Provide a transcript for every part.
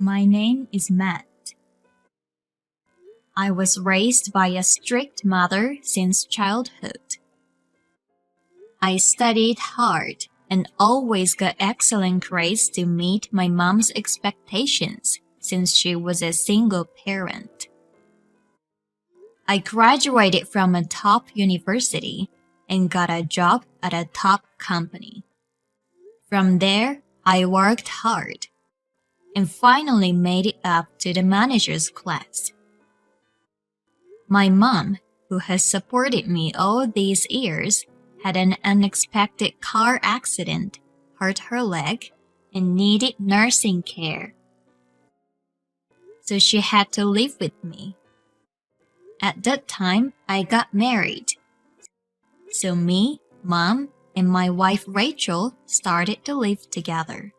My name is Matt. I was raised by a strict mother since childhood. I studied hard and always got excellent grades to meet my mom's expectations since she was a single parent. I graduated from a top university and got a job at a top company. From there, I worked hard and finally made it up to the manager's class. My mom, who has supported me all these years, had an unexpected car accident, hurt her leg, and needed nursing care. So she had to live with me. At that time, I got married. So me, Mom, and my wife Rachel started to live together.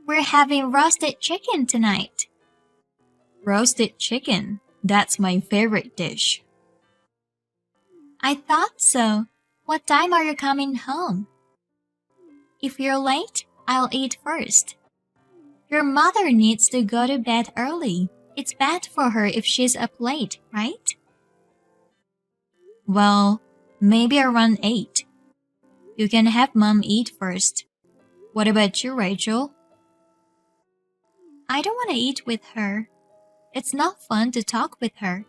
We're having roasted chicken tonight. Roasted chicken, that's my favorite dish. I thought so. What time are you coming home? If you're late, I'll eat first. Your mother needs to go to bed early. It's bad for her if she's up late, right? Well, maybe around 8. You can have Mom eat first. What about you, Rachel? I don't want to eat with her. It's not fun to talk with her.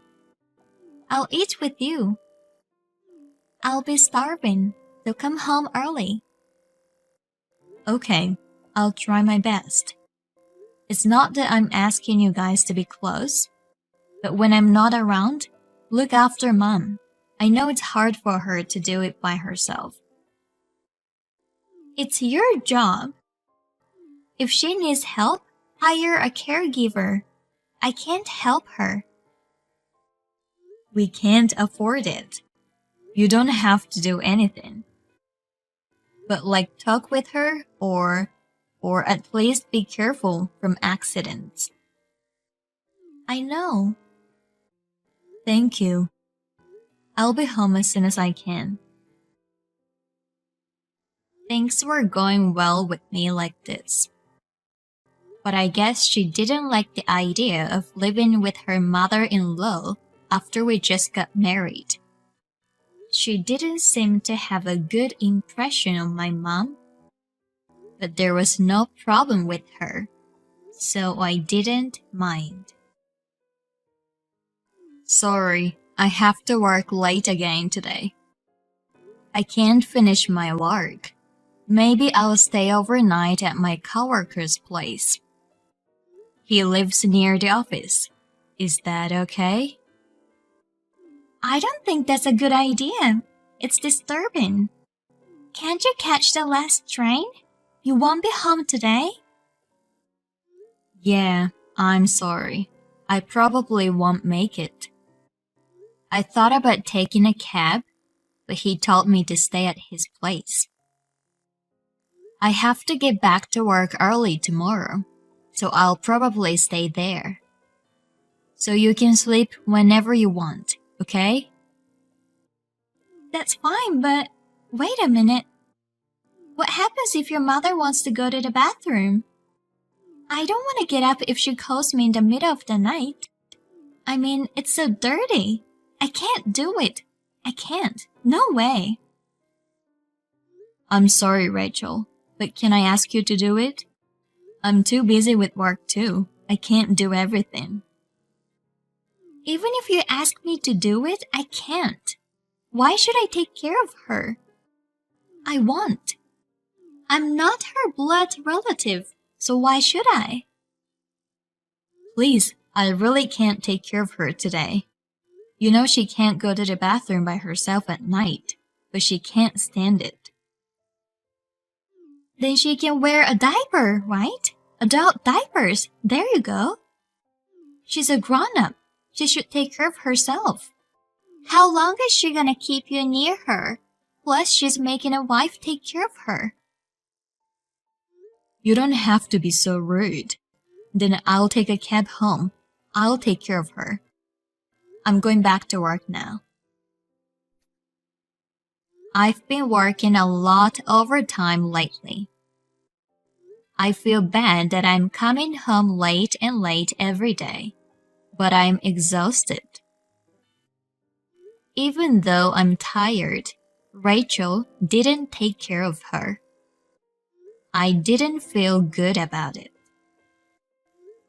I'll eat with you. I'll be starving, so come home early. Okay, I'll try my best. It's not that I'm asking you guys to be close, but when I'm not around, look after Mom. I know it's hard for her to do it by herself. It's your job. If she needs help, hire a caregiver. I can't help her. We can't afford it. You don't have to do anything. But like talk with her or at least be careful from accidents. I know. Thank you. I'll be home as soon as I can. Things were going well with me like this. But I guess she didn't like the idea of living with her mother-in-law after we just got married. She didn't seem to have a good impression of my mom, but there was no problem with her, so I didn't mind. Sorry, I have to work late again today. I can't finish my work. Maybe I'll stay overnight at my coworker's place. He lives near the office. Is that okay? I don't think that's a good idea. It's disturbing. Can't you catch the last train? You won't be home today? Yeah, I'm sorry. I probably won't make it. I thought about taking a cab, but he told me to stay at his place. I have to get back to work early tomorrow, so I'll probably stay there. So you can sleep whenever you want, okay? That's fine, but wait a minute. What happens if your mother wants to go to the bathroom? I don't want to get up if she calls me in the middle of the night. I mean, it's so dirty. I can't do it. I can't. No way. I'm sorry, Rachel, but can I ask you to do it? I'm too busy with work too. I can't do everything. Even if you ask me to do it, I can't. Why should I take care of her? I won't. I'm not her blood relative, so why should I? Please, I really can't take care of her today. You know she can't go to the bathroom by herself at night, but she can't stand it. Then she can wear a diaper, right? Adult diapers. There you go. She's a grown-up. She should take care of herself. How long is she gonna keep you near her? Plus, she's making a wife take care of her. You don't have to be so rude. Then I'll take a cab home. I'll take care of her. I'm going back to work now. I've been working a lot overtime lately. I feel bad that I'm coming home late and late every day, but I'm exhausted. Even though I'm tired, Rachel didn't take care of her. I didn't feel good about it.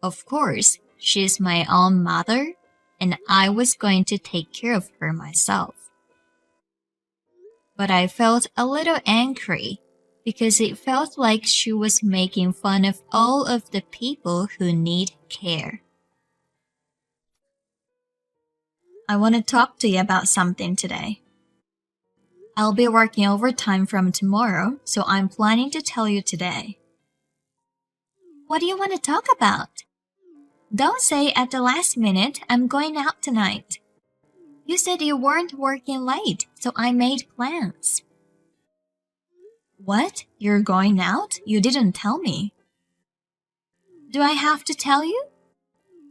Of course, she's my own mother, and I was going to take care of her myself. But I felt a little angry because it felt like she was making fun of all of the people who need care. I want to talk to you about something today. I'll be working overtime from tomorrow, so I'm planning to tell you today. What do you want to talk about? Don't say at the last minute, I'm going out tonight. You said you weren't working late, so I made plans. What? You're going out? You didn't tell me. Do I have to tell you?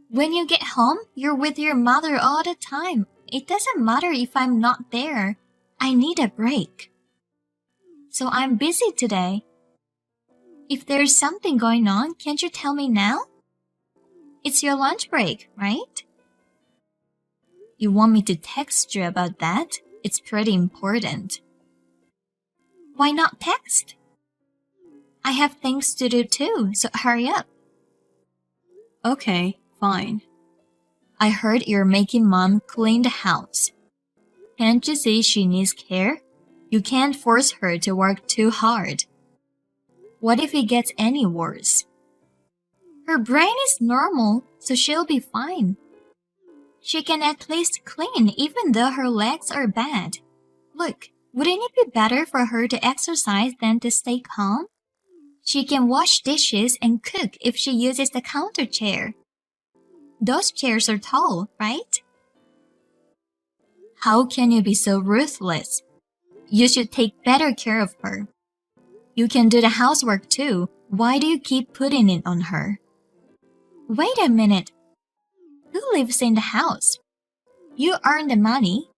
When you get home, you're with your mother all the time. It doesn't matter if I'm not there. I need a break. So I'm busy today. If there's something going on, can't you tell me now? It's your lunch break, right? You want me to text you about that? It's pretty important. Why not text? I have things to do too, so hurry up. Okay, fine. I heard you're making Mom clean the house. Can't you see she needs care? You can't force her to work too hard. What if it gets any worse? Her brain is normal, so she'll be fine. She can at least clean even though her legs are bad. Look, wouldn't it be better for her to exercise than to stay calm? She can wash dishes and cook if she uses the counter chair. Those chairs are tall, right? How can you be so ruthless? You should take better care of her. You can do the housework too. Why do you keep putting it on her? Wait a minute. Who lives in the house? You earn the money.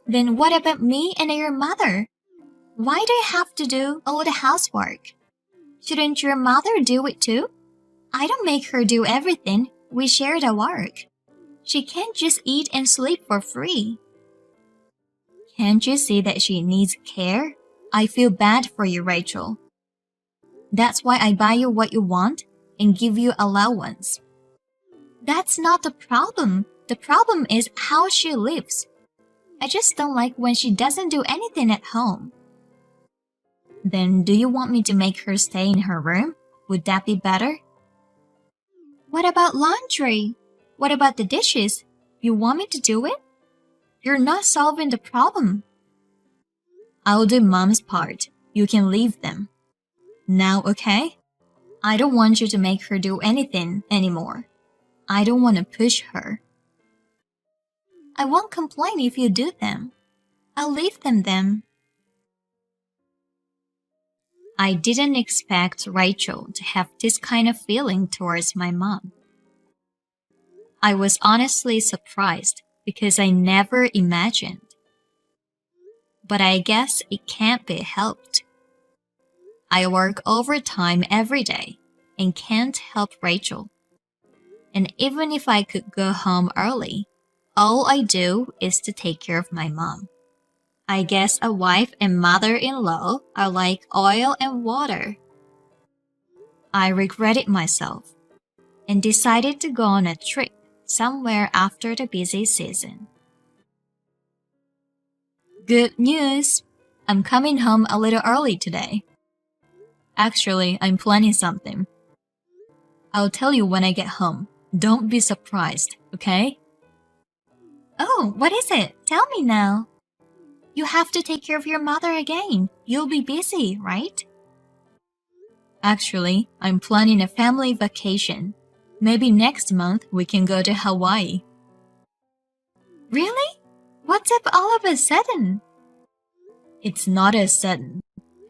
Then what about me and your mother? Why do you have to do all the housework? Shouldn't your mother do it too? I don't make her do everything. We share the work. She can't just eat and sleep for free. Can't you see that she needs care? I feel bad for you, Rachel. That's why I buy you what you want and give you allowance. That's not the problem. The problem is how she lives. I just don't like when she doesn't do anything at home. Then do you want me to make her stay in her room? Would that be better? What about laundry? What about the dishes? You want me to do it? You're not solving the problem. I'll do Mom's part. You can leave them. Now, okay? I don't want you to make her do anything anymore. I don't want to push her. I won't complain if you do them. I'll leave them then. I didn't expect Rachel to have this kind of feeling towards my mom. I was honestly surprised because I never imagined. But I guess it can't be helped. I work overtime every day and can't help Rachel. And even if I could go home early, all I do is to take care of my mom. I guess a wife and mother-in-law are like oil and water. I regretted myself and decided to go on a trip somewhere after the busy season. Good news! I'm coming home a little early today. Actually, I'm planning something. I'll tell you when I get home. Don't be surprised, okay? Oh, what is it? Tell me now. You have to take care of your mother again. You'll be busy, right? Actually, I'm planning a family vacation. Maybe next month we can go to Hawaii. Really? What's up all of a sudden? It's not as sudden.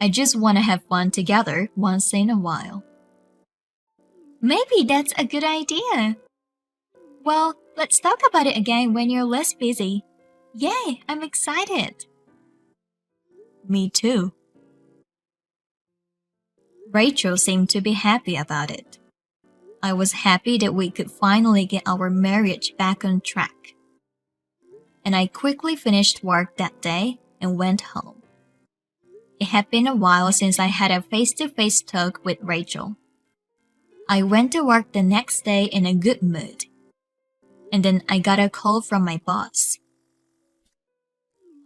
I just want to have fun together once in a while. Maybe that's a good idea. Well, let's talk about it again when you're less busy. Yay, I'm excited. Me too. Rachel seemed to be happy about it. I was happy that we could finally get our marriage back on track. And I quickly finished work that day and went home. It had been a while since I had a face-to-face talk with Rachel. I went to work the next day in a good mood. And then I got a call from my boss.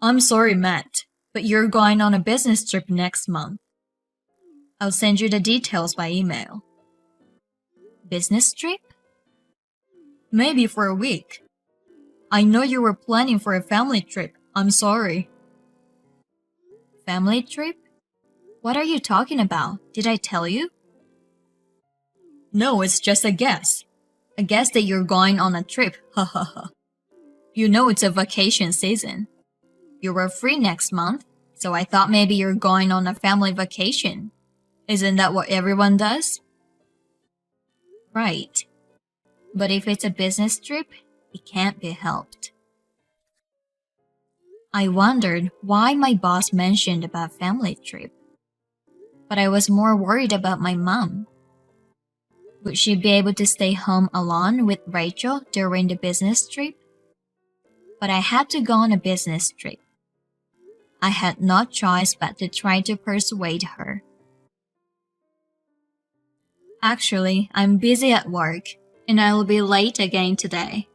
I'm sorry, Matt, but you're going on a business trip next month. I'll send you the details by email. Business trip? Maybe for a week. I know you were planning for a family trip. I'm sorry. Family trip? What are you talking about? Did I tell you? No, it's just a guess. A guess that you're going on a trip, ha ha ha. You know it's a vacation season. You were free next month, so I thought maybe you're going on a family vacation. Isn't that what everyone does? Right. But if it's a business trip, it can't be helped. I wondered why my boss mentioned about family trip. But I was more worried about my mom. Would she be able to stay home alone with Rachel during the business trip? But I had to go on a business trip. I had no choice but to try to persuade her. Actually, I'm busy at work, and I'll be late again today.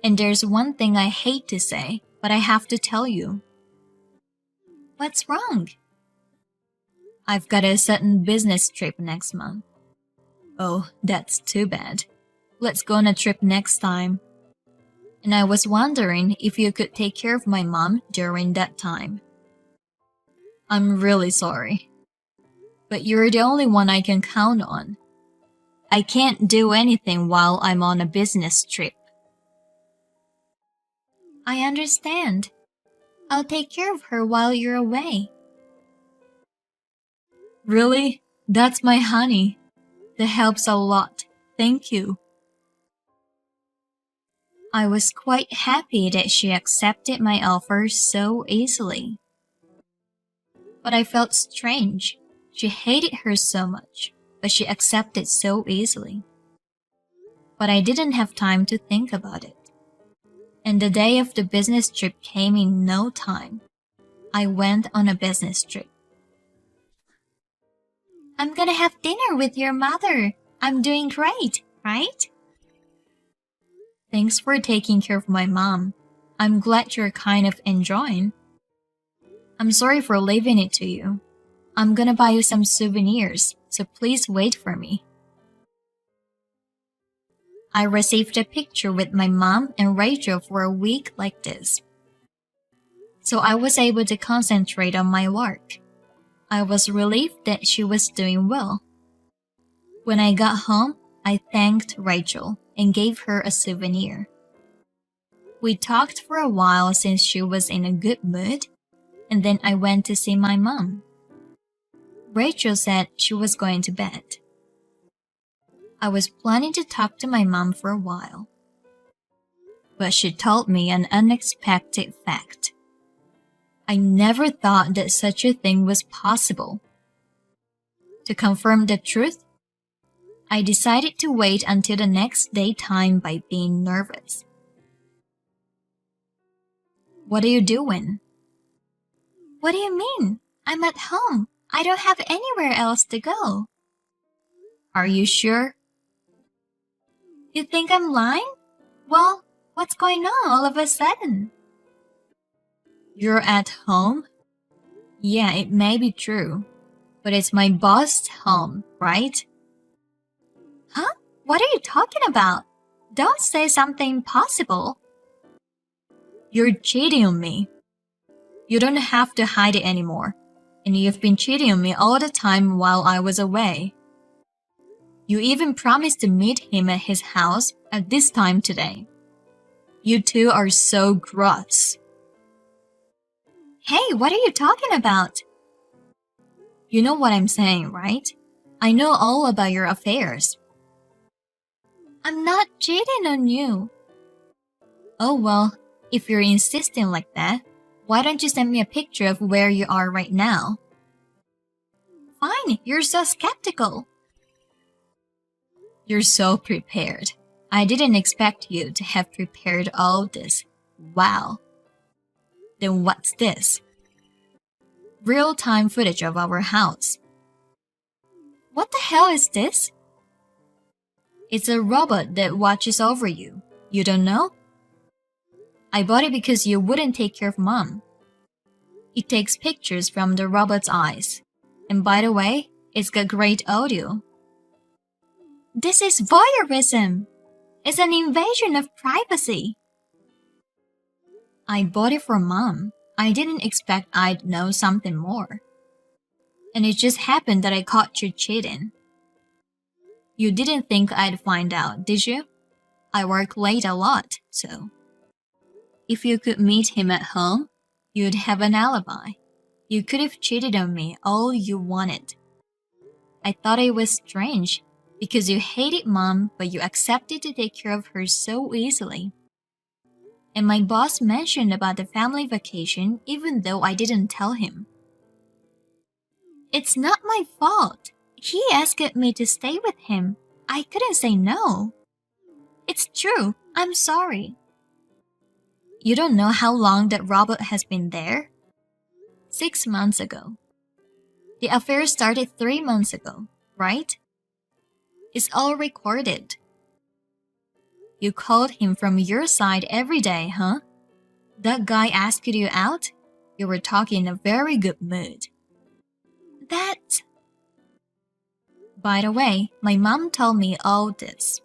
And there's one thing I hate to say, but I have to tell you. What's wrong? I've got a sudden business trip next month. Oh, that's too bad. Let's go on a trip next time. And I was wondering if you could take care of my mom during that time. I'm really sorry. But you're the only one I can count on. I can't do anything while I'm on a business trip. I understand. I'll take care of her while you're away. Really? That's my honey. That helps a lot. Thank you. I was quite happy that she accepted my offer so easily. But I felt strange. She hated her so much, but she accepted so easily. But I didn't have time to think about it. And the day of the business trip came in no time. I went on a business trip. I'm gonna have dinner with your mother. I'm doing great, right? Thanks for taking care of my mom. I'm glad you're kind of enjoying. I'm sorry for leaving it to you. I'm gonna buy you some souvenirs, so please wait for me. I received a picture with my mom and Rachel for a week like this. So I was able to concentrate on my work. I was relieved that she was doing well. When I got home, I thanked Rachel and gave her a souvenir. We talked for a while since she was in a good mood, and then I went to see my mom. Rachel said she was going to bed. I was planning to talk to my mom for a while, but she told me an unexpected fact. I never thought that such a thing was possible. To confirm the truth, I decided to wait until the next daytime by being nervous. What are you doing? What do you mean? I'm at home. I don't have anywhere else to go. Are you sure? You think I'm lying? Well, what's going on all of a sudden? You're at home? Yeah, it may be true, but it's my boss's home, right? Huh? What are you talking about? Don't say something impossible. You're cheating on me. You don't have to hide it anymore, and you've been cheating on me all the time while I was away. You even promised to meet him at his house at this time today. You two are so gross. Hey, what are you talking about? You know what I'm saying, right? I know all about your affairs. I'm not cheating on you. Oh well, if you're insisting like that, why don't you send me a picture of where you are right now? Fine, you're so skeptical. You're so prepared. I didn't expect you to have prepared all this. Wow. Then what's this? Real-time footage of our house. What the hell is this? It's a robot that watches over you. You don't know? I bought it because you wouldn't take care of Mom. It takes pictures from the robot's eyes. And by the way, it's got great audio. This is voyeurism. It's an invasion of privacy. I bought it for Mom. I didn't expect I'd know something more. And it just happened that I caught you cheating. You didn't think I'd find out, did you? I work late a lot, so. If you could meet him at home, you'd have an alibi. You could have cheated on me all you wanted. I thought it was strange, because you hated Mom, but you accepted to take care of her so easily. And my boss mentioned about the family vacation even though I didn't tell him. It's not my fault. He asked me to stay with him. I couldn't say no. It's true. I'm sorry. You don't know how long that robot has been there? 6 months ago. The affair started 3 months ago, right? It's all recorded. You called him from your side every day, huh? That guy asked you out? You were talking in a very good mood. By the way, my mom told me all this.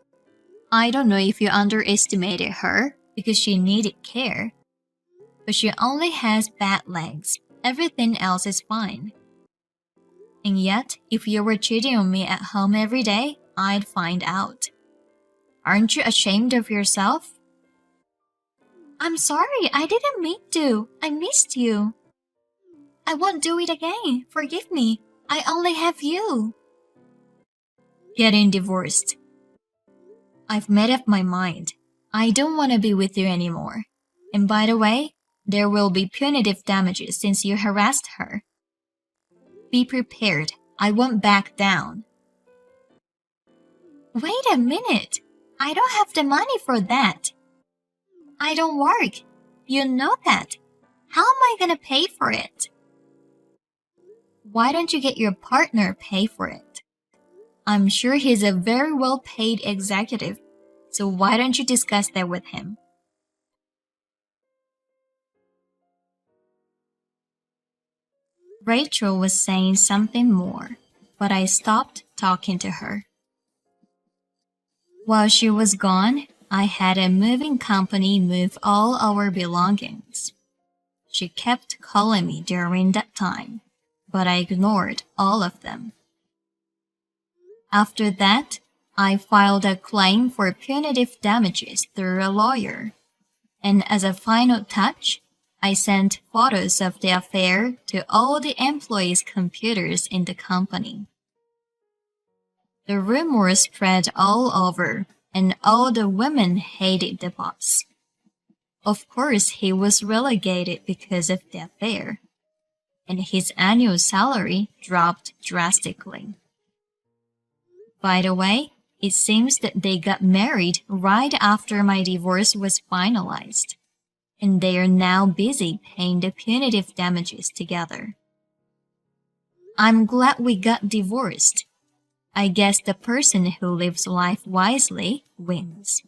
I don't know if you underestimated her because she needed care. But she only has bad legs. Everything else is fine. And yet, if you were cheating on me at home every day, I'd find out. Aren't you ashamed of yourself? I'm sorry, I didn't mean to. I missed you. I won't do it again. Forgive me. I only have you. Getting divorced. I've made up my mind. I don't want to be with you anymore. And by the way, there will be punitive damages since you harassed her. Be prepared. I won't back down. Wait a minute. I don't have the money for that. I don't work. You know that. How am I gonna pay for it? Why don't you get your partner pay for it? I'm sure he's a very well-paid executive, so why don't you discuss that with him? Rachel was saying something more, but I stopped talking to her. While she was gone, I had a moving company move all our belongings. She kept calling me during that time, but I ignored all of them. After that, I filed a claim for punitive damages through a lawyer, and as a final touch, I sent photos of the affair to all the employees' computers in the company. The rumors spread all over, and all the women hated the boss. Of course, he was relegated because of the affair, and his annual salary dropped drastically. By the way, it seems that they got married right after my divorce was finalized, and they are now busy paying the punitive damages together. I'm glad we got divorced. I guess the person who lives life wisely wins.